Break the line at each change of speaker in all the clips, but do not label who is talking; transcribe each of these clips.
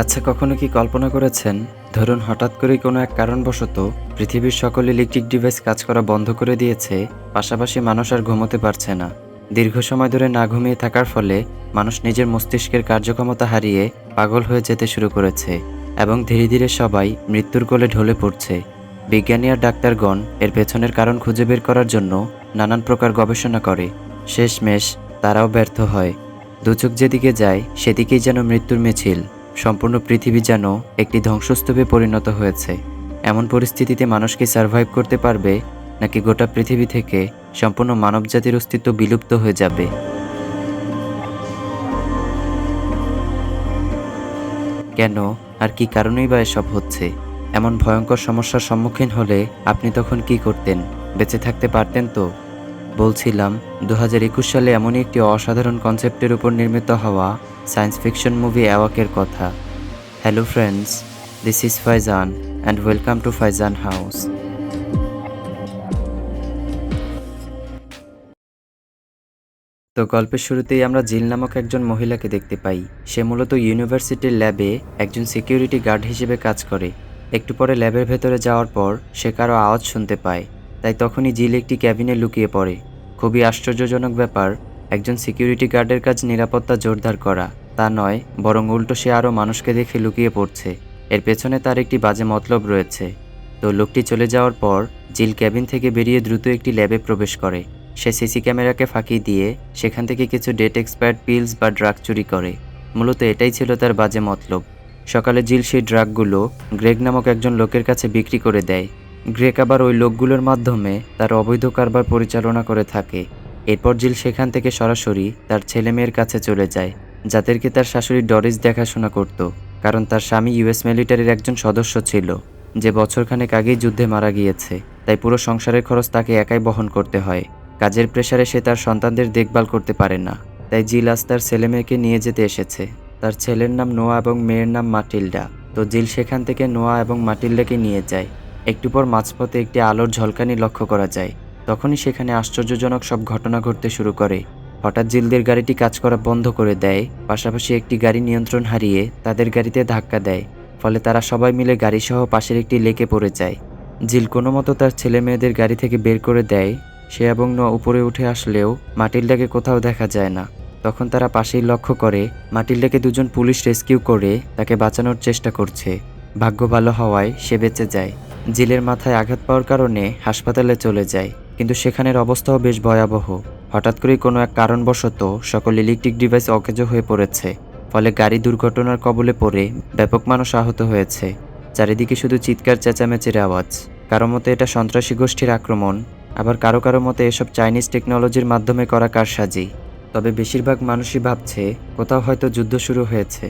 আচ্ছা, কখনো কি কল্পনা করেছেন, ধরুন হঠাৎ করেই কোনো এক কারণবশত পৃথিবীর সকল ইলেকট্রিক ডিভাইস কাজ করা বন্ধ করে দিয়েছে, পাশাপাশি মানুষ আর ঘুমোতে পারছে না। দীর্ঘ সময় ধরে না ঘুমিয়ে থাকার ফলে মানুষ নিজের মস্তিষ্কের কার্যক্ষমতা হারিয়ে পাগল হয়ে যেতে শুরু করেছে এবং ধীরে ধীরে সবাই মৃত্যুর কোলে ঢলে পড়ছে। বিজ্ঞানী আর ডাক্তারগণ এর পেছনের কারণ খুঁজে বের করার জন্য নানান প্রকার গবেষণা করে। শেষমেশ তারাও ব্যর্থ হয়। দুচোখ যেদিকে যায় সেদিকেই যেন মৃত্যুর মিছিল। সম্পূর্ণ পৃথিবী যেন একটি ধ্বংসস্তূপে পরিণত হয়েছে। এমন পরিস্থিতিতে মানুষ কি সার্ভাইভ করতে পারবে, নাকি গোটা পৃথিবী থেকে সম্পূর্ণ মানবজাতির অস্তিত্ব বিলুপ্ত হয়ে যাবে? কেন আর কি কারণেই বা এসব হচ্ছে? এমন ভয়ঙ্কর সমস্যার সম্মুখীন হলে আপনি তখন কি করতেন? বেঁচে থাকতে পারতেন তো? বলছিলাম, 2021 সালে এমনই একটি অসাধারণ কনসেপ্টের উপর নির্মিত হওয়া সায়েন্স ফিকশন মুভি অ্যাওয়াকের কথা। Hello friends, this is Faizan and welcome to Faizan house. তো গল্পের শুরুতেই আমরা জিল নামক একজন মহিলাকে দেখতে পাই। সে মূলত ইউনিভার্সিটির ল্যাবে একজন সিকিউরিটি গার্ড হিসেবে কাজ করে। একটু পরে ল্যাবের ভেতরে যাওয়ার পর সে কারো আওয়াজ শুনতে পায়। তাই তখনই জিল একটি ক্যাবিনে লুকিয়ে পড়ে। খুবই আশ্চর্যজনক ব্যাপার, একজন সিকিউরিটি গার্ডের কাজ নিরাপত্তা জোরদার করা, তা নয় বরং উল্টো সে আরও মানুষকে দেখে লুকিয়ে পড়ছে। এর পেছনে তার একটি বাজে মতলব রয়েছে। তো লোকটি চলে যাওয়ার পর জিল ক্যাবিন থেকে বেরিয়ে দ্রুত একটি ল্যাবে প্রবেশ করে। সে সিসি ক্যামেরাকে ফাঁকি দিয়ে সেখান থেকে কিছু ডেট এক্সপায়ার্ড পিলস বা ড্রাগ চুরি করে। মূলত এটাই ছিল তার বাজে মতলব। সকালে জিল সেই ড্রাগগুলো গ্রেগ নামক একজন লোকের কাছে বিক্রি করে দেয়। গ্রেগ আবার ওই লোকগুলোর মাধ্যমে তার অবৈধ কারবার পরিচালনা করে থাকে। এরপর জিল সেখান থেকে সরাসরি তার ছেলেমেয়ের কাছে চলে যায়, যাদেরকে তার শাশুড়ি ডরিস দেখাশোনা করত। কারণ তার স্বামী ইউএস মিলিটারির একজন সদস্য ছিল, যে বছরখানেক আগেই যুদ্ধে মারা গিয়েছে। তাই পুরো সংসারের খরচ তাকে একাই বহন করতে হয়। কাজের প্রেসারে সে তার সন্তানদের দেখভাল করতে পারে না। তাই জিল আজ তার ছেলেমেয়েকে নিয়ে যেতে এসেছে। তার ছেলের নাম নোয়া এবং মেয়ের নাম মাটিল্ডা। তো জিল সেখান থেকে নোয়া এবং মাটিল্ডাকে নিয়ে যায়। একটু পর মাঝপথে একটি আলোর ঝলকানি লক্ষ্য করা যায়। তখনই সেখানে আশ্চর্যজনক সব ঘটনা ঘটতে শুরু করে। হঠাৎ জিলদের গাড়িটি কাজ করা বন্ধ করে দেয়, পাশাপাশি একটি গাড়ি নিয়ন্ত্রণ হারিয়ে তাদের গাড়িতে ধাক্কা দেয়। ফলে তারা সবাই মিলে গাড়িসহ পাশের একটি লেকে পড়ে যায়। জিল কোনো মতো তার ছেলে মেয়েদের গাড়ি থেকে বের করে দেয়। সে এবং নোয়া উপরে উঠে আসলেও মাটিল্ডাকে কোথাও দেখা যায় না। তখন তারা পাশেই লক্ষ্য করে মাটিল্ডাকে দুজন পুলিশ রেস্কিউ করে তাকে বাঁচানোর চেষ্টা করছে। ভাগ্য ভালো হওয়ায় সে বেঁচে যায়। জিলের মাথায় আঘাত পাওয়ার কারণে হাসপাতালে চলে যায়, কিন্তু সেখানের অবস্থাও বেশ ভয়াবহ। হঠাৎ করেই কোনো এক কারণবশত সকল ইলেকট্রিক ডিভাইস অকেজো হয়ে পড়েছে। ফলে গাড়ি দুর্ঘটনার কবলে পড়ে ব্যাপক মানুষ আহত হয়েছে। চারিদিকে শুধু চিৎকার চেঁচামেচির আওয়াজ। কারো মতে এটা সন্ত্রাসী গোষ্ঠীর আক্রমণ, আবার কারো কারো মতে এসব চাইনিজ টেকনোলজির মাধ্যমে করা কারসাজি। তবে বেশিরভাগ মানুষই ভাবছে কোথাও হয়তো যুদ্ধ শুরু হয়েছে।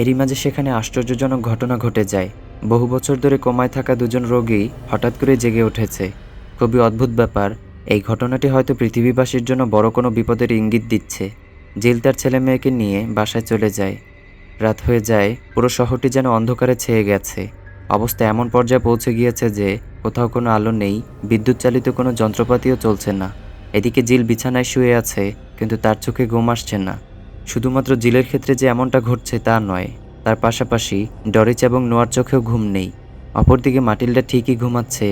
এরই মাঝে সেখানে আশ্চর্যজনক ঘটনা ঘটে যায়। বহু বছর ধরে কোমায় থাকা দুজন রোগী হঠাৎ করে জেগে উঠেছে। খুবই অদ্ভুত ব্যাপার, এই ঘটনাটি হয়তো পৃথিবীবাসীর জন্য বড় কোনো বিপদের ইঙ্গিত দিচ্ছে। জিল তার ছেলে মেয়েকে নিয়ে বাসায় চলে যায়। রাত হয়ে যায়, পুরো শহরটি যেন অন্ধকারে ছেয়ে গেছে। অবস্থা এমন পর্যায়ে পৌঁছে গিয়েছে যে কোথাও কোনো আলো নেই, বিদ্যুৎ চালিত কোনো যন্ত্রপাতিও চলছে না। এদিকে জিল বিছানায় শুয়ে আছে, কিন্তু তার চোখে ঘুম আসছে না। শুধুমাত্র জিলের ক্ষেত্রে যে এমনটা ঘটছে তা নয়, তার পাশাপাশি ডরিচ এবং নোয়ার চোখেও ঘুম নেই। অপরদিকে মাটিল্ডা ঠিকই ঘুমাচ্ছে।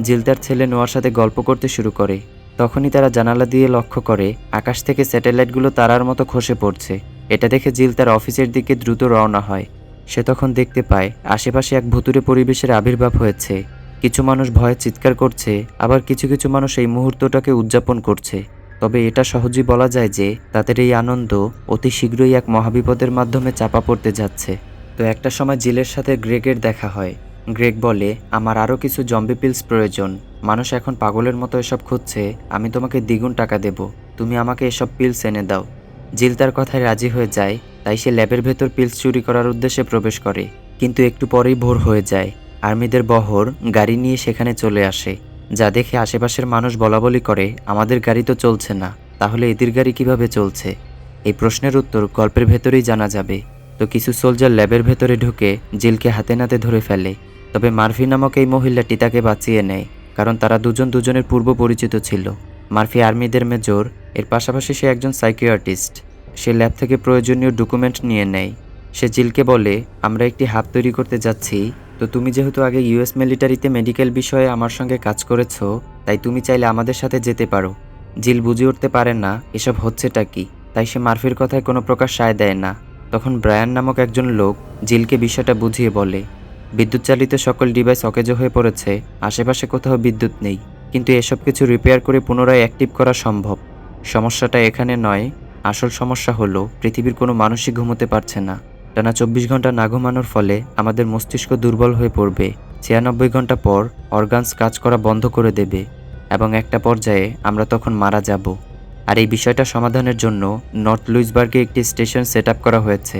জিল তার ছেলে নোয়ার সাথে গল্প করতে শুরু করে। তখনই তারা জানালা দিয়ে লক্ষ্য করে আকাশ থেকে স্যাটেলাইটগুলো তারার মতো খসে পড়ছে। এটা দেখে জিল তার অফিসের দিকে দ্রুত রওনা হয়। সে তখন দেখতে পায় আশেপাশে এক ভুতুড়ে পরিবেশের আবির্ভাব হয়েছে। কিছু মানুষ ভয়ে চিৎকার করছে, আবার কিছু কিছু মানুষ এই মুহূর্তটাকে উদযাপন করছে। তবে এটা সহজেই বলা যায় যে তাদের এই আনন্দ অতি শীঘ্রই এক মহাবিপদের মাধ্যমে চাপা পড়তে যাচ্ছে। তো একটা সময় জিলের সাথে গ্রেগের দেখা হয়। গ্রেগ বলে, আমার আরও কিছু জম্বি পিলস প্রয়োজন। মানুষ এখন পাগলের মতো এসব খুঁজছে, আমি তোমাকে দ্বিগুণ টাকা দেব, তুমি আমাকে এসব পিলস এনে দাও। জিল তার কথায় রাজি হয়ে যায়। তাই সে ল্যাবের ভেতর পিলস চুরি করার উদ্দেশ্যে প্রবেশ করে। কিন্তু একটু পরেই ভোর হয়ে যায়। আর্মিদের বহর গাড়ি নিয়ে সেখানে চলে আসে, যা দেখে আশেপাশের মানুষ বলাবলি করে, আমাদের গাড়ি তো চলছে না, তাহলে এদের গাড়ি কিভাবে চলছে? এই প্রশ্নের উত্তর গল্পের ভেতরেই জানা যাবে। তো কিছু সোলজার ল্যাবের ভেতরে ঢুকে জিলকে হাতে নাতে ধরে ফেলে। তবে মার্ফি নামক এই মহিলাটি তাকে বাঁচিয়ে নেয়, কারণ তারা দুজন দুজনের পূর্ব পরিচিত ছিল। মার্ফি আর্মিদের মেজর, এর পাশাপাশি সে একজন সাইকিয়াট্রিস্ট। সে ল্যাব থেকে প্রয়োজনীয় ডকুমেন্ট নিয়ে নেয়। সে জিলকে বলে, আমরা একটি হাব তৈরি করতে যাচ্ছি, তো তুমি যেহেতু আগে ইউএস মিলিটারিতে মেডিকেল বিষয়ে আমার সঙ্গে কাজ করেছো, তাই তুমি চাইলে আমাদের সাথে যেতে পারো। জিল বুঝে উঠতে পারেন না এসব হচ্ছেটা কি, তাই সে মার্ফির কথায় কোনো প্রকার সায় দেয় না। তখন ব্রায়ান নামক একজন লোক জিলকে বিষয়টা বুঝিয়ে বলে, বিদ্যুৎ চালিত সকল ডিভাইস অকেজ হয়ে পড়েছে, আশেপাশে কোথাও বিদ্যুৎ নেই, কিন্তু এসব কিছু রিপেয়ার করে পুনরায় অ্যাক্টিভ করা সম্ভব। সমস্যাটা এখানে নয়, আসল সমস্যা হলো পৃথিবীর কোনো মানুষই ঘুমোতে পারছে না। টানা 24 ঘন্টা না ঘুমানোর ফলে আমাদের মস্তিষ্ক দুর্বল হয়ে পড়বে। 96 ঘন্টা পর অর্গানস কাজ করা বন্ধ করে দেবে এবং একটা পর্যায়ে আমরা তখন মারা যাব। আর এই বিষয়টা সমাধানের জন্য নর্থ লুইসবার্গে একটি স্টেশন সেট আপ করা হয়েছে,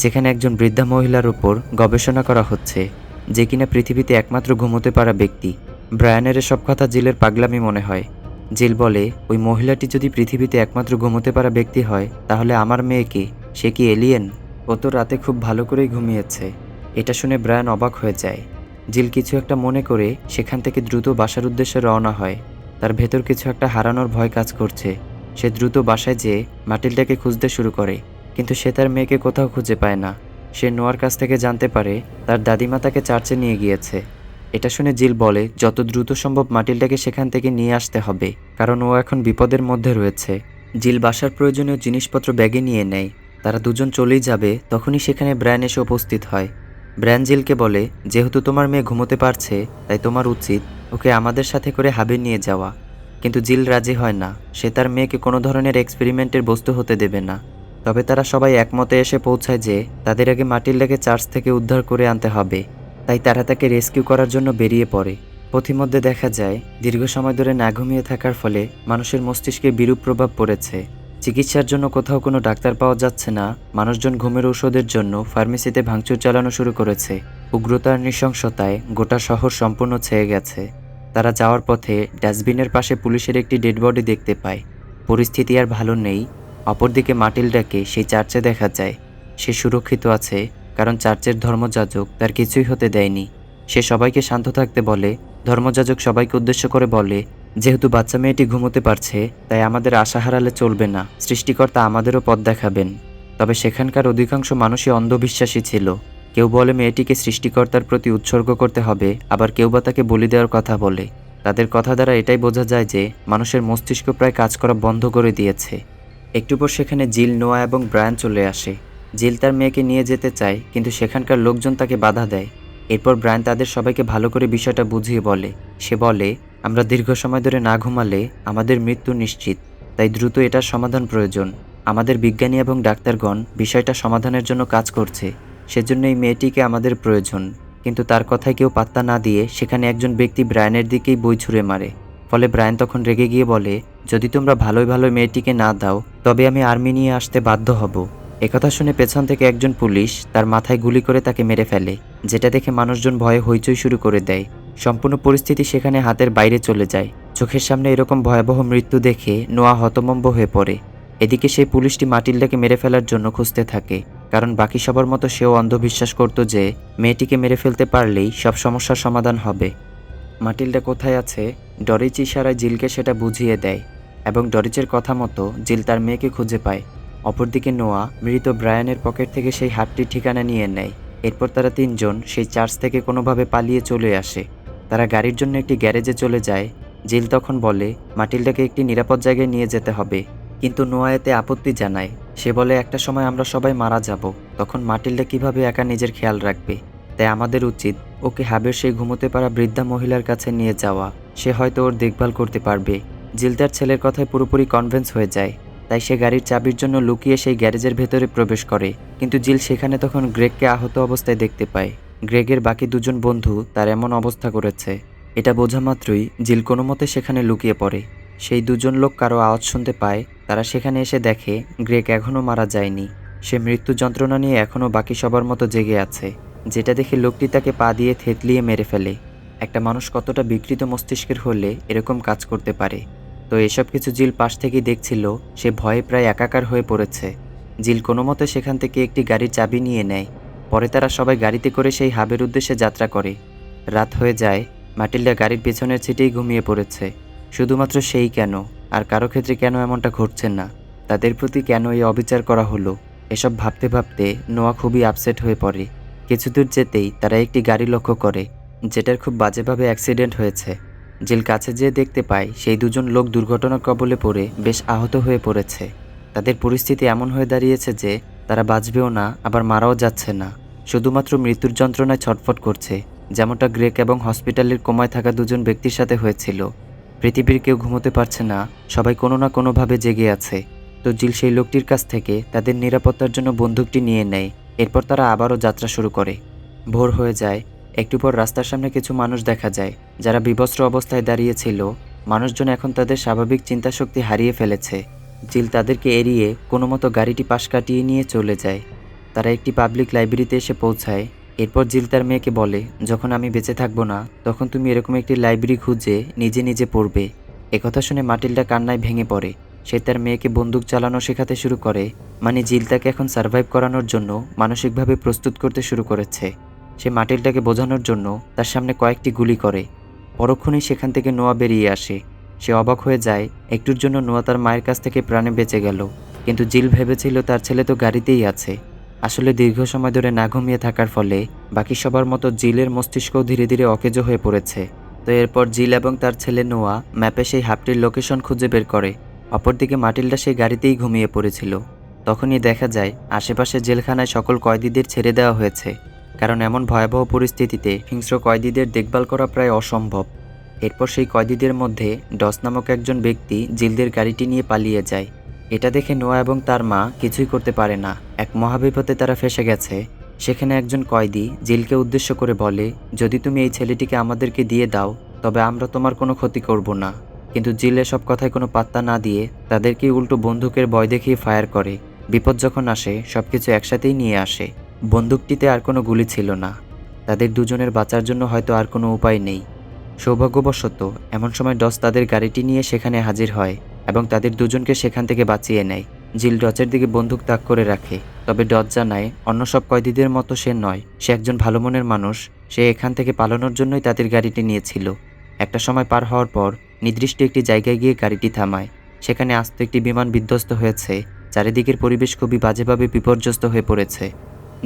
যেখানে একজন বৃদ্ধা মহিলার উপর গবেষণা করা হচ্ছে, যে কিনা পৃথিবীতে একমাত্র ঘুমোতে পারা ব্যক্তি। ব্রায়ানের এসব কথা জিলের পাগলামি মনে হয়। জিল বলে, ওই মহিলাটি যদি পৃথিবীতে একমাত্র ঘুমোতে পারা ব্যক্তি হয়, তাহলে আমার মেয়েকে, সে কি এলিয়েন? ও তো রাতে খুব ভালো করেই ঘুমিয়েছে। এটা শুনে ব্রায়ান অবাক হয়ে যায়। জিল কিছু একটা মনে করে সেখান থেকে দ্রুত বাসার উদ্দেশ্যে রওনা হয়। তার ভেতর কিছু একটা হারানোর ভয় কাজ করছে। সে দ্রুত বাসায় যেয়ে মাটিলটাকে খুঁজতে শুরু করে, কিন্তু সে তার মেয়েকে কোথাও খুঁজে পায় না। সে নোয়ার কাছ থেকে জানতে পারে তার দাদিমা তাকে চার্চে নিয়ে গিয়েছে। এটা শুনে জিল বলে, যত দ্রুত সম্ভব মাটিলটাকে সেখান থেকে নিয়ে আসতে হবে, কারণ ও এখন বিপদের মধ্যে রয়েছে। জিল বাসার প্রয়োজনীয় জিনিসপত্র ব্যাগে নিয়ে নেয়। তারা দুজন চলেই যাবে, তখনই সেখানে ব্রায়ান এসে উপস্থিত হয়। ব্রায়ান জিলকে বলে, যেহেতু তোমার মেয়ে ঘুমোতে পারছে, তাই তোমার উচিত ওকে আমাদের সাথে করে হাবে নিয়ে যাওয়া। কিন্তু জিল রাজি হয় না। সে তার মেয়েকে কোনো ধরনের এক্সপেরিমেন্টের বস্তু হতে দেবে না। তবে তারা সবাই একমতে এসে পৌঁছায় যে তাদের আগে মাটিলটাকে চার্চ থেকে উদ্ধার করে আনতে হবে। তাই তারা তাকে রেস্কিউ করার জন্য বেরিয়ে পড়ে। পথিমধ্যে দেখা যায় দীর্ঘ সময় ধরে না ঘুমিয়ে থাকার ফলে মানুষের মস্তিষ্কে বিরূপ প্রভাব পড়েছে। চিকিৎসার জন্য কোথাও কোনো ডাক্তার পাওয়া যাচ্ছে না। মানুষজন ঘুমের ঔষধের জন্য ফার্মেসিতে ভাঙচুর চালানো শুরু করেছে। উগ্রতার নৃশংসতায় গোটা শহর সম্পূর্ণ ছেয়ে গেছে। তারা যাওয়ার পথে ডাস্টবিনের পাশে পুলিশের একটি ডেড বডি দেখতে পায়। পরিস্থিতি আর ভালো নেই। অপরদিকে মাটিলটাকে সেই চার্চে দেখা যায়। সে সুরক্ষিত আছে, কারণ চার্চের ধর্মযাজক তার কিছুই হতে দেয়নি। সে সবাইকে শান্ত থাকতে বলে। ধর্মযাজক সবাইকে উদ্দেশ্য করে বলে, যেহেতু বাচ্চা মেয়েটি ঘুমোতে পারছে, তাই আমাদের আশা হারালে চলবে না। সৃষ্টিকর্তা আমাদেরও পথ দেখাবেন। তবে সেখানকার অধিকাংশ মানুষই অন্ধবিশ্বাসী ছিল। কেউ বলে মেয়েটিকে সৃষ্টিকর্তার প্রতি উৎসর্গ করতে হবে, আবার কেউ বা তাকে বলি দেওয়ার কথা বলে। তাদের কথা দ্বারা এটাই বোঝা যায় যে মানুষের মস্তিষ্ক প্রায় কাজ করা বন্ধ করে দিয়েছে। একটু পর সেখানে জিল, নোয়া এবং ব্রায়ান চলে আসে। জিল তার মেয়েকে নিয়ে যেতে চায়, কিন্তু সেখানকার লোকজন তাকে বাধা দেয়। এরপর ব্রায়ান তাদের সবাইকে ভালো করে বিষয়টা বুঝিয়ে বলে। সে বলে, আমরা দীর্ঘ সময় ধরে না ঘুমালে আমাদের মৃত্যু নিশ্চিত, তাই দ্রুত এটার সমাধান প্রয়োজন। আমাদের বিজ্ঞানী এবং ডাক্তারগণ বিষয়টা সমাধানের জন্য কাজ করছে, সেজন্য এই মেয়েটিকে আমাদের প্রয়োজন। কিন্তু তার কথায় কেউ পাত্তা না দিয়ে সেখানে একজন ব্যক্তি ব্রায়ানের দিকেই বই ছুঁড়ে মারে। ফলে ব্রায়ান তখন রেগে গিয়ে বলে, যদি তোমরা ভালোই ভালো মেয়েটিকে না দাও, তবে আমি আর্মি নিয়ে আসতে বাধ্য হব। একথা শুনে পেছন থেকে একজন পুলিশ তার মাথায় গুলি করে তাকে মেরে ফেলে, যেটা দেখে মানুষজন ভয়ে হইচই শুরু করে দেয়। সম্পূর্ণ পরিস্থিতি সেখানে হাতের বাইরে চলে যায়। চোখের সামনে এরকম ভয়াবহ মৃত্যু দেখে নোয়া হতভম্ব হয়ে পড়ে। এদিকে সেই পুলিশটি মাটিলটাকে মেরে ফেলার জন্য খুঁজতে থাকে, কারণ বাকি সবার মতো সেও অন্ধবিশ্বাস করত যে মেয়েটিকে মেরে ফেলতে পারলেই সব সমস্যার সমাধান হবে। মাটিলটা কোথায় আছে, ডরিচ ইশারায় জিলকে সেটা বুঝিয়ে দেয় এবং ডরিচের কথা মতো জিল তার মেয়েকে খুঁজে পায়। অপরদিকে নোয়া মৃত ব্রায়ানের পকেট থেকে সেই হাতটির ঠিকানা নিয়ে নেয়। এরপর তারা তিনজন সেই চার্চ থেকে কোনোভাবে পালিয়ে চলে আসে। তারা গাড়ির জন্য একটি গ্যারেজে চলে যায়। জিল তখন বলে, মাটিলটাকে একটি নিরাপদ জায়গায় নিয়ে যেতে হবে, কিন্তু নোয়া এতে আপত্তি জানায়। সে বলে, একটা সময় আমরা সবাই মারা যাব, তখন মাটিলটা কিভাবে একা নিজের খেয়াল রাখবে? তাই আমাদের উচিত ওকে হাবের সেই ঘুমোতে পারা বৃদ্ধা মহিলার কাছে নিয়ে যাওয়া। সে হয়তো ওর দেখভাল করতে পারবে। জিল তার ছেলের কথায় পুরোপুরি কনভিন্স হয়ে যায়। তাই সে গাড়ির চাবির জন্য লুকিয়ে সেই গ্যারেজের ভেতরে প্রবেশ করে। কিন্তু জিল সেখানে তখন গ্রেগকে আহত অবস্থায় দেখতে পায়। গ্রেগের বাকি দুজন বন্ধু তার এমন অবস্থা করেছে। এটা বোঝা মাত্রই জিল কোনো মতে সেখানে লুকিয়ে পড়ে। সেই দুজন লোক কারো আওয়াজ শুনতে পায়। তারা সেখানে এসে দেখে গ্রেগ এখনও মারা যায়নি। সে মৃত্যু যন্ত্রণা নিয়ে এখনও বাকি সবার মতো জেগে আছে, যেটা দেখে লোকটি তাকে পা দিয়ে থেতলিয়ে মেরে ফেলে। একটা মানুষ কতটা বিকৃত মস্তিষ্কের হলে এরকম কাজ করতে পারে। তো এসব কিছু জিল পাশ থেকেই দেখছিল। সে ভয়ে প্রায় একাকার হয়ে পড়েছে। জিল কোনো মতে সেখান থেকে একটি গাড়ির চাবি নিয়ে নেয়। পরে তারা সবাই গাড়িতে করে সেই হাবের উদ্দেশ্যে যাত্রা করে। রাত হয়ে যায়। মাটিল্ডা গাড়ির পেছনের সিটেই ঘুমিয়ে পড়েছে। শুধুমাত্র সেই কেন, আর কারো ক্ষেত্রে কেন এমনটা ঘটছে না? তাদের প্রতি কেন এই অবিচার করা হলো? এসব ভাবতে ভাবতে নোয়া খুবই আপসেট হয়ে পড়ে। কিছু দূর যেতেই তারা একটি গাড়ি লক্ষ্য করে, যেটার খুব বাজেভাবে অ্যাক্সিডেন্ট হয়েছে। জিল কাছে যেয়ে দেখতে পায় সেই দুজন লোক দুর্ঘটনার কবলে পড়ে বেশ আহত হয়ে পড়েছে। তাদের পরিস্থিতি এমন হয়ে দাঁড়িয়েছে যে তারা বাঁচবেও না, আবার মারাও যাচ্ছে না, শুধুমাত্র মৃত্যুর যন্ত্রণায় ছটফট করছে, যেমনটা গ্রেক এবং হসপিটালের কোমায় থাকা দুজন ব্যক্তির সাথে হয়েছিল। পৃথিবীর কেউ ঘুমোতে পারছে না, সবাই কোনো না কোনোভাবে জেগে আছে। তো জিল সেই লোকটির কাছ থেকে তাদের নিরাপত্তার জন্য বন্দুকটি নিয়ে নেয়। এরপর তারা আবারও যাত্রা শুরু করে। ভোর হয়ে যায়। একটু পর রাস্তার সামনে কিছু মানুষ দেখা যায়, যারা বিবস্ত্র অবস্থায় দাঁড়িয়েছিল। মানুষজন এখন তাদের স্বাভাবিক চিন্তাশক্তি হারিয়ে ফেলেছে। জিল তাদেরকে এড়িয়ে কোনো মতো গাড়িটি পাশ কাটিয়ে নিয়ে চলে যায়। তারা একটি পাবলিক লাইব্রেরিতে এসে পৌঁছায়। এরপর জিল তার মেয়েকে বলে, যখন আমি বেঁচে থাকবো না তখন তুমি এরকম একটি লাইব্রেরি খুঁজে নিজে নিজে পড়বে। একথা শুনে মাটিল্ডা কান্নায় ভেঙে পড়ে। সে তার মেয়েকে বন্দুক চালানো শেখাতে শুরু করে, মানে জিল তাকে এখন সার্ভাইভ করানোর জন্য মানসিকভাবে প্রস্তুত করতে শুরু করেছে। সে মাটিল্ডাকে বোঝানোর জন্য তার সামনে কয়েকটি গুলি করে। পরক্ষণেই সেখান থেকে নোয়া বেরিয়ে আসে। সে অবাক হয়ে যায়, একটুর জন্য নোয়া তার মায়ের কাছ থেকে প্রাণে বেঁচে গেল। কিন্তু জিল ভেবেছিল তার ছেলে তো গাড়িতেই আছে। আসলে দীর্ঘ সময় ধরে না ঘুমিয়ে থাকার ফলে বাকি সবার মতো জিলের মস্তিষ্কও ধীরে ধীরে অকেজো হয়ে পড়েছে। তো এরপর জিল এবং তার ছেলে নোয়া ম্যাপে সেই হাবটির লোকেশন খুঁজে বের করে। অপরদিকে মাটিল্ডা সেই গাড়িতেই ঘুমিয়ে পড়েছিল। তখনই দেখা যায় আশেপাশে জেলখানায় সকল কয়েদিদের ছেড়ে দেওয়া হয়েছে, কারণ এমন ভয়াবহ পরিস্থিতিতে হিংস্র কয়েদিদের দেখভাল করা প্রায় অসম্ভব। এরপর সেই কয়েদিদের মধ্যে ডস নামক একজন ব্যক্তি জিলদের গাড়িটি নিয়ে পালিয়ে যায়। এটা দেখে নোয়া এবং তার মা কিছুই করতে পারে না। এক মহাবিপদে তারা ফেঁসে গেছে। সেখানে একজন কয়েদি জিলকে উদ্দেশ্য করে বলে, যদি তুমি এই ছেলেটিকে আমাদেরকে দিয়ে দাও তবে আমরা তোমার কোনো ক্ষতি করব না। কিন্তু জিল এসব কথায় কোনো পাত্তা না দিয়ে তাদেরকে উল্টো বন্দুকের ভয় দেখিয়ে ফায়ার করে। বিপদ যখন আসে সবকিছু একসাথেই নিয়ে আসে। বন্দুকটিতে আর কোনো গুলি ছিল না। তাদের দুজনের বাঁচার জন্য হয়তো আর কোনো উপায় নেই। সৌভাগ্যবশত এমন সময় ডস তাদের গাড়িটি নিয়ে সেখানে হাজির হয় এবং তাদের দুজনকে সেখান থেকে বাঁচিয়ে নেয়। জিল ডচের দিকে বন্দুক তাক করে রাখে, তবে ডচ জানায় অন্য সব কয়েদিদের মতো সে নয়, সে একজন ভালো মনের মানুষ। সে এখান থেকে পালানোর জন্যই তাদের গাড়িটি নিয়েছিল। একটা সময় পার হওয়ার পর নির্দিষ্ট একটি জায়গায় গিয়ে গাড়িটি থামায়। সেখানে আস্ত একটি বিমান বিধ্বস্ত হয়েছে। চারিদিকের পরিবেশ খুবই বাজেভাবে বিপর্যস্ত হয়ে পড়েছে।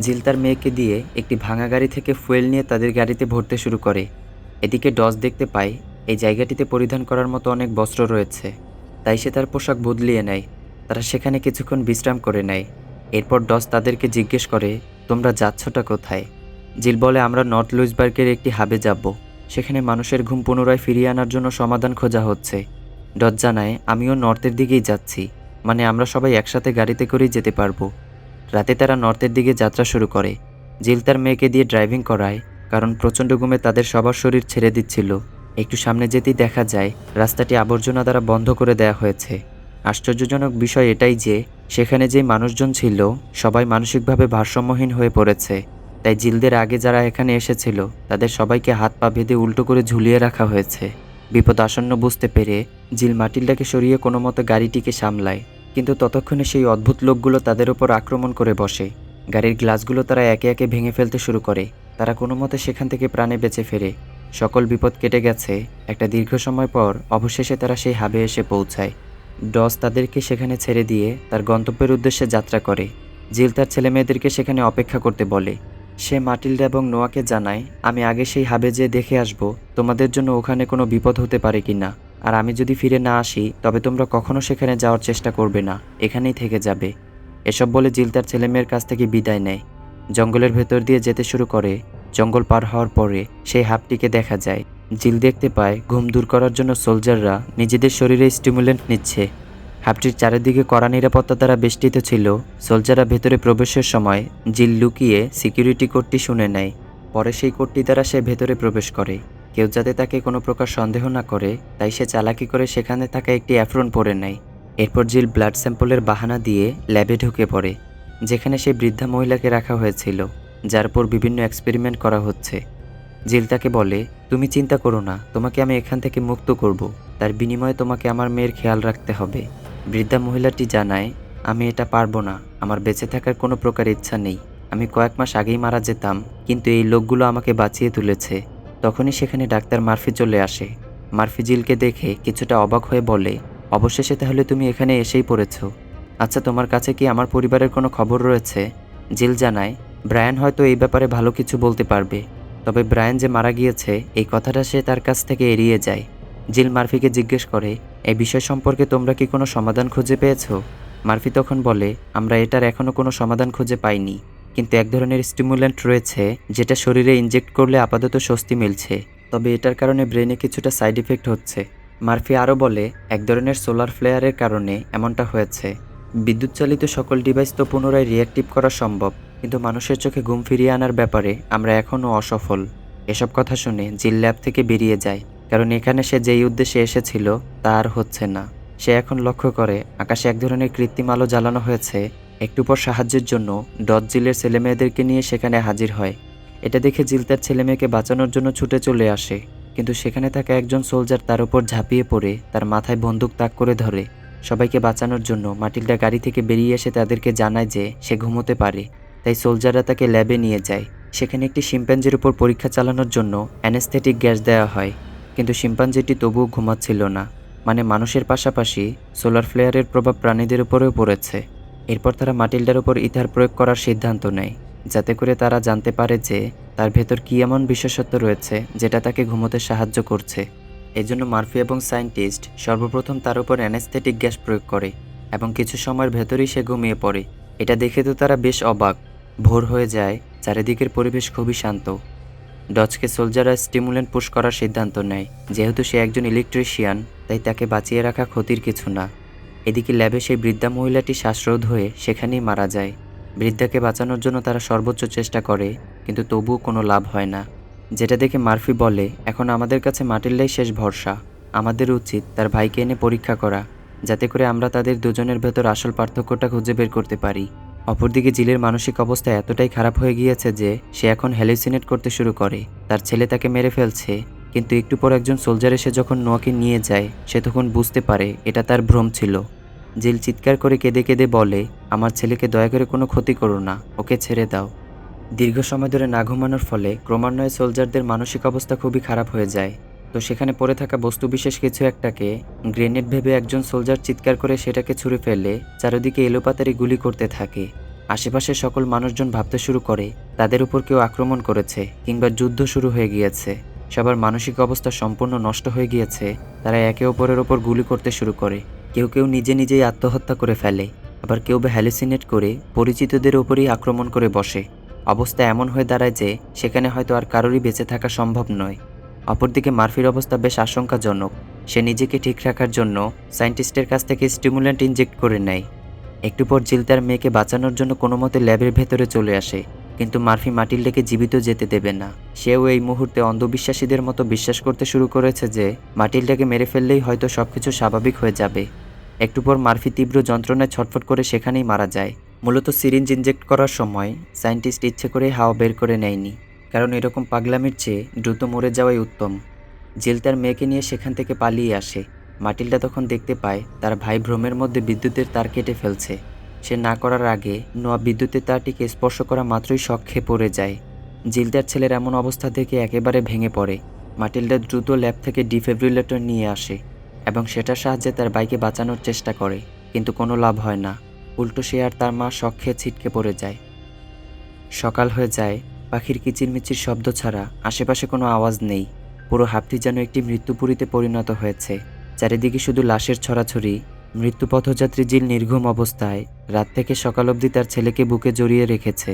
জিল তার মেয়েকে দিয়ে একটি ভাঙা গাড়ি থেকে ফুয়েল নিয়ে তাদের গাড়িতে ভরতে শুরু করে। এদিকে ডস দেখতে পায় এই জায়গাটিতে পরিধান করার মতো অনেক বস্ত্র রয়েছে, তাই সে তার পোশাক বদলিয়ে নেয়। তারা সেখানে কিছুক্ষণ বিশ্রাম করে নেয়। এরপর ডস তাদেরকে জিজ্ঞেস করে, তোমরা যাচ্ছটা কোথায়? জিল বলে, আমরা নর্থ লুইসবার্গের একটি হাবে যাব। সেখানে মানুষের ঘুম পুনরায় ফিরিয়ে আনার জন্য সমাধান খোঁজা হচ্ছে। ডস জানায়, আমিও নর্থের দিকেই যাচ্ছি, মানে আমরা সবাই একসাথে গাড়িতে করেই যেতে পারবো। রাতে তারা নর্থের দিকে যাত্রা শুরু করে। জিল তার মেয়েকে দিয়ে ড্রাইভিং করায়, কারণ প্রচণ্ড ঘুমে তাদের সবার শরীর ছেড়ে দিচ্ছিল। একটু সামনে যেতেই দেখা যায় রাস্তাটি আবর্জনা দ্বারা বন্ধ করে দেওয়া হয়েছে। আশ্চর্যজনক বিষয় এটাই যে সেখানে যে মানুষজন ছিল সবাই মানসিকভাবে ভারসাম্যহীন হয়ে পড়েছে। তাই জিলদের আগে যারা এখানে এসেছিল তাদের সবাইকে হাত পা বেঁধে উল্টো করে ঝুলিয়ে রাখা হয়েছে। বিপদ আসন্ন বুঝতে পেরে জিল মাটিল্ডাকে সরিয়ে কোনো মতো গাড়িটিকে সামলায়, কিন্তু ততক্ষণে সেই অদ্ভুত লোকগুলো তাদের ওপর আক্রমণ করে বসে। গাড়ির গ্লাসগুলো তারা একে একে ভেঙে ফেলতে শুরু করে। তারা কোনো মতে সেখান থেকে প্রাণে বেঁচে ফেরে। সকল বিপদ কেটে গেছে। একটা দীর্ঘ সময় পর অবশেষে তারা সেই হাবে এসে পৌঁছায়। ডস তাদেরকে সেখানে ছেড়ে দিয়ে তার গন্তব্যের উদ্দেশ্যে যাত্রা করে। জিল তার ছেলেমেয়েদেরকে সেখানে অপেক্ষা করতে বলে। সে মাটিল্ডা এবং নোয়াকে জানায়, আমি আগে সেই হাবে যেয়ে দেখে আসব তোমাদের জন্য ওখানে কোনো বিপদ হতে পারে কি না। আর আমি যদি ফিরে না আসি তবে তোমরা কখনো সেখানে যাওয়ার চেষ্টা করবে না, এখানেই থেকে যাবে। এসব বলে জিল তার ছেলেমেয়ের কাছ থেকে বিদায় নেয়। জঙ্গলের ভেতর দিয়ে যেতে শুরু করে। জঙ্গল পার হওয়ার পরে সেই হাবটিকে দেখা যায়। জিল দেখতে পায় ঘুম দূর করার জন্য সোলজাররা নিজেদের শরীরে স্টিমুলেন্ট নিচ্ছে। হাবটির চারিদিকে কড়া নিরাপত্তা দ্বারা বেষ্টিত ছিল। সোলজাররা ভেতরে প্রবেশের সময় জিল লুকিয়ে সিকিউরিটি কোডটি শুনে নেয়। পরে সেই কোডটি দ্বারা সে ভেতরে প্রবেশ করে। কেউ যাতে তাকে কোনো প্রকার সন্দেহ না করে তাই সে চালাকি করে সেখানে থাকা একটি অ্যাফ্রন পরে নেয়। এরপর জিল ব্লাড স্যাম্পলের বাহানা দিয়ে ল্যাবে ঢুকে পড়ে, যেখানে সেই বৃদ্ধা মহিলাকে রাখা হয়েছিল, যার উপর বিভিন্ন এক্সপেরিমেন্ট করা হচ্ছে। জিল তাকে বলে, তুমি চিন্তা করো না, তোমাকে আমি এখান থেকে মুক্ত করব। তার বিনিময়ে তোমাকে আমার মেয়ের খেয়াল রাখতে হবে। বৃদ্ধা মহিলাটি জানায়, আমি এটা পারবো না, আমার বেঁচে থাকার কোনো প্রকার ইচ্ছা নেই। আমি কয়েক মাস আগেই মারা যেতাম, কিন্তু এই লোকগুলো আমাকে বাঁচিয়ে তুলেছে। তখনই সেখানে ডাক্তার মার্ফি চলে আসে। মার্ফি জিলকে দেখে কিছুটা অবাক হয়ে বলে, অবশেষে তাহলে তুমি এখানে এসেই পড়েছ। আচ্ছা, তোমার কাছে কি আমার পরিবারের কোনো খবর রয়েছে? জিল জানায়, ব্রায়ান হয়তো এই ব্যাপারে ভালো কিছু বলতে পারবে, তবে ব্রায়ান যে মারা গিয়েছে এই কথাটা সে তার কাছ থেকে এড়িয়ে যায়। জিল মার্ফিকে জিজ্ঞেস করে, এই বিষয় সম্পর্কে তোমরা কি কোনো সমাধান খুঁজে পেয়েছো? মার্ফি তখন বলে, আমরা এটার এখনও কোনো সমাধান খুঁজে পাইনি, কিন্তু এক ধরনের স্টিমুল্যান্ট রয়েছে যেটা শরীরে ইনজেক্ট করলে আপাতত স্বস্তি মিলছে, তবে এটার কারণে ব্রেনে কিছুটা সাইড ইফেক্ট হচ্ছে। মার্ফি আরও বলে, এক ধরনের সোলার ফ্লেয়ারের কারণে এমনটা হয়েছে। বিদ্যুৎ চালিত সকল ডিভাইস তো পুনরায় রিঅ্যাক্টিভ করা সম্ভব, কিন্তু মানুষের চোখে ঘুম ফিরিয়ে আনার ব্যাপারে আমরা এখনও অসফল। এসব কথা শুনে জিল ল্যাব থেকে বেরিয়ে যায়, কারণ এখানে সে যেই উদ্দেশ্যে এসেছিল তা আর হচ্ছে না। সে এখন লক্ষ্য করে আকাশে এক ধরনের কৃত্রিম আলো জ্বালানো হয়েছে। একটু পর সাহায্যের জন্য ডট জিলের ছেলেমেয়েদেরকে নিয়ে সেখানে হাজির হয়। এটা দেখে জিল তার ছেলেমেয়েকে বাঁচানোর জন্য ছুটে চলে আসে, কিন্তু সেখানে থাকা একজন সোলজার তার উপর ঝাঁপিয়ে পড়ে তার মাথায় বন্দুক তাক করে ধরে। সবাইকে বাঁচানোর জন্য মাটিল্ডা গাড়ি থেকে বেরিয়ে এসে তাদেরকে জানায় যে সে ঘুমোতে পারে, তাই সোলজাররা তাকে ল্যাবে নিয়ে যায়। সেখানে একটি শিম্পাঞ্জির উপর পরীক্ষা চালানোর জন্য অ্যানেস্থেটিক গ্যাস দেওয়া হয়, কিন্তু শিম্পাঞ্জিটি তবুও ঘুমাচ্ছিল না। মানে মানুষের পাশাপাশি সোলার ফ্লেয়ারের প্রভাব প্রাণীদের উপরেও পড়েছে। এরপর তারা মাটিল্ডার উপর ইথার প্রয়োগ করার সিদ্ধান্ত নেয়, যাতে করে তারা জানতে পারে যে তার ভেতর কী এমন বিশেষত্ব রয়েছে যেটা তাকে ঘুমোতে সাহায্য করছে। এজন্য মার্ফি এবং সায়েন্টিস্ট সর্বপ্রথম তার উপর অ্যানেস্থেটিক গ্যাস প্রয়োগ করে এবং কিছু সময়ের ভেতরেই সে ঘুমিয়ে পড়ে। এটা দেখে তো তারা বেশ অবাক। ভোর হয়ে যায়, চারিদিকের পরিবেশ খুবই শান্ত। ডজকে সোলজাররা স্টিমুলেন্ট পুশ করার সিদ্ধান্ত নেয়। যেহেতু সে একজন ইলেকট্রিশিয়ান, তাই তাকে বাঁচিয়ে রাখা ক্ষতির কিছু না। এদিকে ল্যাবে সেই বৃদ্ধা মহিলাটি শ্বাসরোধ হয়ে সেখানেই মারা যায়। বৃদ্ধাকে বাঁচানোর জন্য তারা সর্বোচ্চ চেষ্টা করে, কিন্তু তবুও কোনো লাভ হয় না। যেটা দেখে মার্ফি বলে, এখন আমাদের কাছে মাটিল্লাই শেষ ভরসা। আমাদের উচিত তার ভাইকে এনে পরীক্ষা করা, যাতে করে আমরা তাদের দুজনের ভেতর আসল পার্থক্যটা খুঁজে বের করতে পারি। অপরদিকে জিলের মানসিক অবস্থা এতটাই খারাপ হয়ে গিয়েছে যে সে এখন হ্যালুসিনেট করতে শুরু করে। তার ছেলে তাকে মেরে ফেলছে, কিন্তু একটু পর একজন সোলজার এসে যখন নোয়াকে নিয়ে যায়, সে তখন বুঝতে পারে এটা তার ভ্রম ছিল। জিল চিৎকার করে কেঁদে কেঁদে বলে, আমার ছেলেকে দয়া করে কোনো ক্ষতি করো না, ওকে ছেড়ে দাও। দীর্ঘ সময় ধরে না ঘুমানোর ফলে ক্রমান্বয়ে সোলজারদের মানসিক অবস্থা খুবই খারাপ হয়ে যায়। তো সেখানে পড়ে থাকা বস্তুবিশেষ কিছু একটাকে গ্রেনেড ভেবে একজন সোলজার চিৎকার করে সেটাকে ছুঁড়ে ফেলে চারিদিকে এলোপাতাড়ি গুলি করতে থাকে। আশেপাশের সকল মানুষজন ভাবতে শুরু করে তাদের উপর কেউ আক্রমণ করেছে কিংবা যুদ্ধ শুরু হয়ে গিয়েছে। সবার মানসিক অবস্থা সম্পূর্ণ নষ্ট হয়ে গিয়েছে। তারা একে অপরের ওপর গুলি করতে শুরু করে। কেউ কেউ নিজে নিজেই আত্মহত্যা করে ফেলে, আবার কেউ বা হ্যালুসিনেট করে পরিচিতদের ওপরই আক্রমণ করে বসে। অবস্থা এমন হয়ে দাঁড়ায় যে সেখানে হয়তো আর কারোরই বেঁচে থাকা সম্ভব নয়। অপরদিকে মার্ফির অবস্থা বেশ আশঙ্কাজনক। সে নিজেকে ঠিক রাখার জন্য সায়েন্টিস্টের কাছ থেকে স্টিমুল্যান্ট ইনজেক্ট করে নেয়। একটু পর জিল তার মেয়েকে বাঁচানোর জন্য কোনো মতে ল্যাবের ভেতরে চলে আসে, কিন্তু মার্ফি মাটিল্ডাকে জীবিত যেতে দেবে না। সেও এই মুহূর্তে অন্ধবিশ্বাসীদের মতো বিশ্বাস করতে শুরু করেছে যে মাটিল্ডাকে মেরে ফেললেই হয়তো সবকিছু স্বাভাবিক হয়ে যাবে। একটু পর মার্ফি তীব্র যন্ত্রণায় ছটফট করে সেখানেই মারা যায়। মূলত সিরিঞ্জ ইনজেক্ট করার সময় সায়েন্টিস্ট ইচ্ছে করে হাওয়া বের করে নেয়নি, কারণ এরকম পাগলামির চেয়ে দ্রুত মরে যাওয়াই উত্তম। জিল তার মেয়েকে নিয়ে সেখান থেকে পালিয়ে আসে। মাটিল্ডা তখন দেখতে পায় তার ভাই ভ্রমের মধ্যে বিদ্যুতের তার কেটে ফেলছে। সে না করার আগে নোয়া বিদ্যুতের তারটিকে স্পর্শ করা মাত্রই শক খেয়ে পড়ে যায়। জিল তার ছেলের এমন অবস্থা দেখে একেবারে ভেঙে পড়ে। মাটিল্ডা দ্রুত ল্যাব থেকে ডিফিব্রিলেটর নিয়ে আসে এবং সেটার সাহায্যে তার ভাইকে বাঁচানোর চেষ্টা করে, কিন্তু কোনো লাভ হয় না। উল্টো সে আর তার মা শক খেয়ে ছিটকে পড়ে যায়। সকাল হয়ে যায়। পাখির কিচিরমিচির শব্দ ছাড়া আশেপাশে কোনো আওয়াজ নেই। পুরো হাফটি যেন একটি মৃত্যুপুরীতে পরিণত হয়েছে। চারিদিকে শুধু লাশের ছড়াছড়ি। মৃত্যুপথযাত্রী জিল নির্ঘুম অবস্থায় রাত থেকে সকাল অবধি তার ছেলেকে বুকে জড়িয়ে রেখেছে।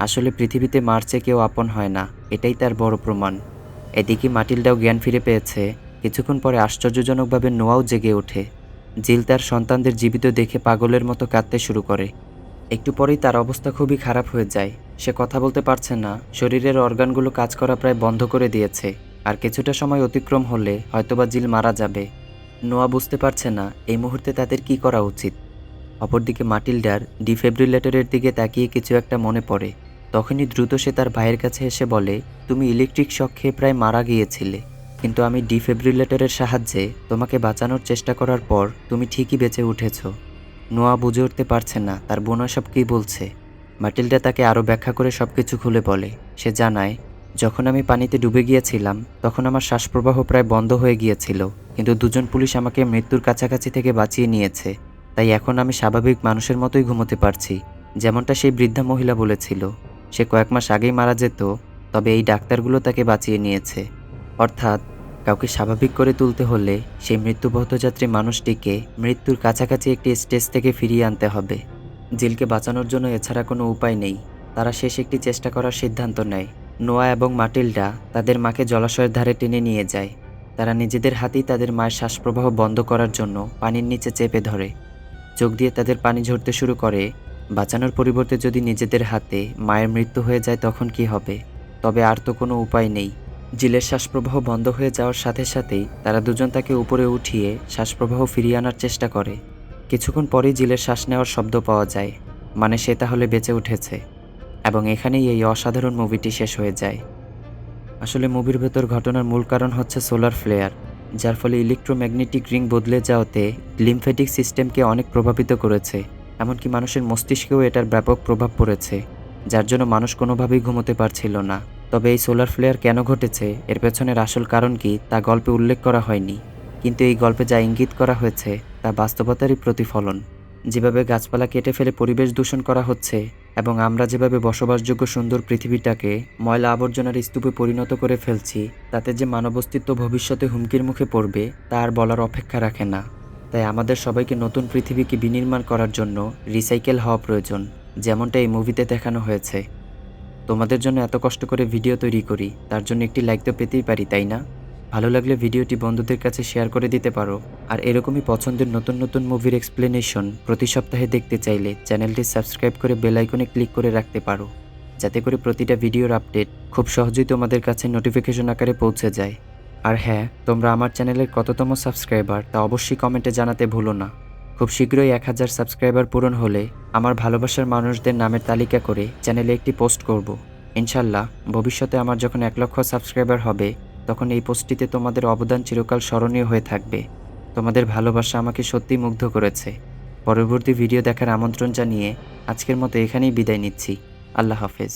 আসলে পৃথিবীতে মারছে কেউ আপন হয় না, এটাই তার বড় প্রমাণ। এদিকে মাটিল্ডাও জ্ঞান ফিরে পেয়েছে। কিছুক্ষণ পরে আশ্চর্যজনকভাবে নোয়াও জেগে ওঠে। জিল তার সন্তানদের জীবিত দেখে পাগলের মতো কাঁদতে শুরু করে। একটু পরেই তার অবস্থা খুবই খারাপ হয়ে যায়। সে কথা বলতে পারছে না, শরীরের অর্গানগুলো কাজ করা প্রায় বন্ধ করে দিয়েছে। আর কিছুটা সময় অতিক্রম হলে হয়তোবা জিল মারা যাবে। নোয়া বুঝতে পারছে না এই মুহূর্তে তাদের কি করা উচিত। অপরদিকে মাটিল্ডার ডিফিব্রিলেটরের দিকে তাকিয়ে কিছু একটা মনে পড়ে। তখনই দ্রুত সে তার ভাইয়ের কাছে এসে বলে, তুমি ইলেকট্রিক শক খেয়ে প্রায় মারা গিয়েছিলে, কিন্তু আমি ডিফিব্রিলেটরের সাহায্যে তোমাকে বাঁচানোর চেষ্টা করার পর তুমি ঠিকই বেঁচে উঠেছো। নোয়া বুঝে উঠতে পারছে না তার বোন সব কী বলছে। মাটিল্ডা তাকে আরও ব্যাখ্যা করে সব কিছু খুলে বলে। সে জানায়, যখন আমি পানিতে ডুবে গিয়েছিলাম তখন আমার শ্বাসপ্রবাহ প্রায় বন্ধ হয়ে গিয়েছিল, কিন্তু দুজন পুলিশ আমাকে মৃত্যুর কাছাকাছি থেকে বাঁচিয়ে নিয়েছে। তাই এখন আমি স্বাভাবিক মানুষের মতোই ঘুমোতে পারছি, যেমনটা সেই বৃদ্ধা মহিলা বলেছিল। সে কয়েক মাস আগেই মারা যেত, তবে এই ডাক্তারগুলো তাকে বাঁচিয়ে নিয়েছে। অর্থাৎ কাউকে স্বাভাবিক করে তুলতে হলে সেই মৃত্যুপথযাত্রী মানুষটিকে মৃত্যুর কাছাকাছি একটি স্টেজ থেকে ফিরিয়ে আনতে হবে। জিলকে বাঁচানোর জন্য এছাড়া কোনো উপায় নেই। তারা শেষ একটি চেষ্টা করার সিদ্ধান্ত নেয়। নোয়া এবং মাটিল্ডা তাদের মাকে জলাশয়ের ধারে টেনে নিয়ে যায়। তারা নিজেদের হাতেই তাদের মায়ের শ্বাসপ্রবাহ বন্ধ করার জন্য পানির নিচে চেপে ধরে। চোখ দিয়ে তাদের পানি ঝরতে শুরু করে। বাঁচানোর পরিবর্তে যদি নিজেদের হাতে মায়ের মৃত্যু হয়ে যায় তখন কি হবে? তবে আর তো কোনো উপায় নেই। জিলের শ্বাসপ্রবাহ বন্ধ হয়ে যাওয়ার সাথে সাথেই তারা দুজন তাকে উপরে উঠিয়ে শ্বাসপ্রবাহ ফিরিয়ে আনার চেষ্টা করে। কিছুক্ষণ পরেই জিলের শ্বাস নেওয়ার শব্দ পাওয়া যায়, মানে সে তাহলে বেঁচে উঠেছে। এবং এখানেই এই অসাধারণ মুভিটি শেষ হয়ে যায়। আসলে মুভির ভেতর ঘটনার মূল কারণ হচ্ছে সোলার ফ্লেয়ার, যার ফলে ইলেকট্রোম্যাগনেটিক রিং বদলে যাওয়াতে লিম্ফ্যাটিক সিস্টেমকে অনেক প্রভাবিত করেছে। এমনকি মানুষের মস্তিষ্কেও এটার ব্যাপক প্রভাব পড়েছে, যার জন্য মানুষ কোনোভাবেই ঘুমোতে পারছিল না। তবে এই সোলার ফ্লেয়ার কেন ঘটেছে, এর পেছনের আসল কারণ কি তা গল্পে উল্লেখ করা হয়নি। কিন্তু এই গল্পে যা ইঙ্গিত করা হয়েছে তা বাস্তবতারই প্রতিফলন। যেভাবে গাছপালা কেটে ফেলে পরিবেশ দূষণ করা হচ্ছে এবং আমরা যেভাবে বসবাসযোগ্য সুন্দর পৃথিবীটাকে ময়লা আবর্জনার স্তূপে পরিণত করে ফেলছি, তাতে যে মানবঅস্তিত্ব ভবিষ্যতে হুমকির মুখে পড়বে তা আর বলার অপেক্ষা রাখে না। তাই আমাদের সবাইকে নতুন পৃথিবীকে বিনির্মাণ করার জন্য রিসাইকেল হওয়া প্রয়োজন, যেমনটা এই মুভিতে দেখানো হয়েছে। তোমাদের জন্য এত কষ্ট করে ভিডিও তৈরি করি, তার জন্য একটি লাইক তো পেতেই পারি, তাই না? ভালো লাগলে ভিডিওটি বন্ধুদের কাছে শেয়ার করে দিতে পারো। আর এরকমই পছন্দের নতুন নতুন মুভির এক্সপ্লেনেশন প্রতি সপ্তাহে দেখতে চাইলে চ্যানেলটি সাবস্ক্রাইব করে বেল আইকনে ক্লিক করে রাখতে পারো, যাতে করে প্রতিটা ভিডিওর আপডেট খুব সহজেই তোমাদের কাছে নোটিফিকেশন আকারে পৌঁছে যায়। আর হ্যাঁ, তোমরা আমার চ্যানেলের কততম সাবস্ক্রাইবার তা অবশ্যই কমেন্টে জানাতে ভুলো না। খুব শীঘ্রই 1000 সাবস্ক্রাইবার পূরণ হলে আমার ভালোবাসার মানুষদের নামের তালিকা করে চ্যানেলে একটি পোস্ট করব। ইনশাল্লাহ ভবিষ্যতে আমার যখন 1 লক্ষ সাবস্ক্রাইবার হবে, তখন এই পোস্টটিতে তোমাদের অবদান চিরকাল স্মরণীয় হয়ে থাকবে। তোমাদের ভালোবাসা আমাকে সত্যিই মুগ্ধ করেছে। পরবর্তী ভিডিও দেখার আমন্ত্রণ জানিয়ে আজকের মতো এখানেই বিদায় নিচ্ছি। আল্লাহ হাফেজ।